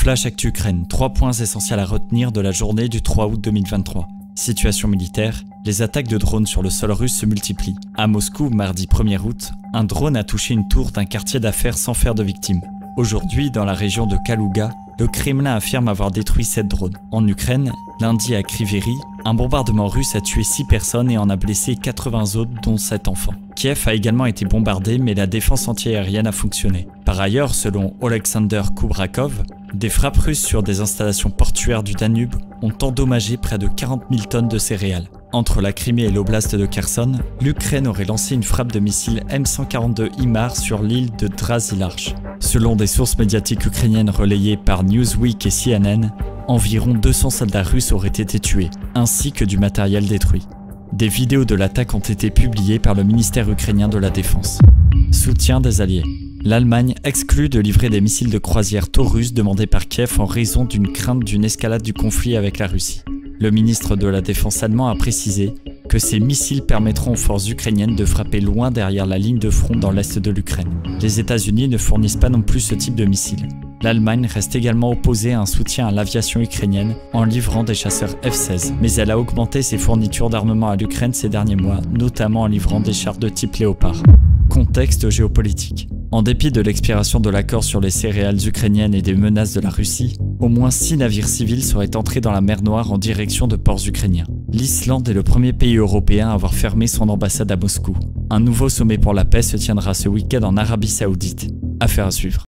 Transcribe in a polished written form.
Flash Actu Ukraine, 3 points essentiels à retenir de la journée du 3 août 2023. Situation militaire, les attaques de drones sur le sol russe se multiplient. À Moscou, mardi 1er août, un drone a touché une tour d'un quartier d'affaires sans faire de victimes. Aujourd'hui, dans la région de Kalouga, le Kremlin affirme avoir détruit 7 drones. En Ukraine, lundi à Kryvyi, un bombardement russe a tué 6 personnes et en a blessé 80 autres, dont 7 enfants. Kiev a également été bombardé, mais la défense antiaérienne a fonctionné. Par ailleurs, selon Oleksandr Kubrakov, des frappes russes sur des installations portuaires du Danube ont endommagé près de 40 000 tonnes de céréales. Entre la Crimée et l'oblast de Kherson, l'Ukraine aurait lancé une frappe de missiles M142 HIMARS sur l'île de Drazilarche. Selon des sources médiatiques ukrainiennes relayées par Newsweek et CNN, environ 200 soldats russes auraient été tués, ainsi que du matériel détruit. Des vidéos de l'attaque ont été publiées par le ministère ukrainien de la Défense. Soutien des alliés. L'Allemagne exclut de livrer des missiles de croisière Taurus demandés par Kiev en raison d'une crainte d'une escalade du conflit avec la Russie. Le ministre de la Défense allemand a précisé que ces missiles permettront aux forces ukrainiennes de frapper loin derrière la ligne de front dans l'est de l'Ukraine. Les États-Unis ne fournissent pas non plus ce type de missiles. L'Allemagne reste également opposée à un soutien à l'aviation ukrainienne en livrant des chasseurs F-16, mais elle a augmenté ses fournitures d'armement à l'Ukraine ces derniers mois, notamment en livrant des chars de type Léopard. Contexte géopolitique. En dépit de l'expiration de l'accord sur les céréales ukrainiennes et des menaces de la Russie, au moins 6 navires civils seraient entrés dans la mer Noire en direction de ports ukrainiens. L'Islande est le premier pays européen à avoir fermé son ambassade à Moscou. Un nouveau sommet pour la paix se tiendra ce week-end en Arabie Saoudite. Affaire à suivre.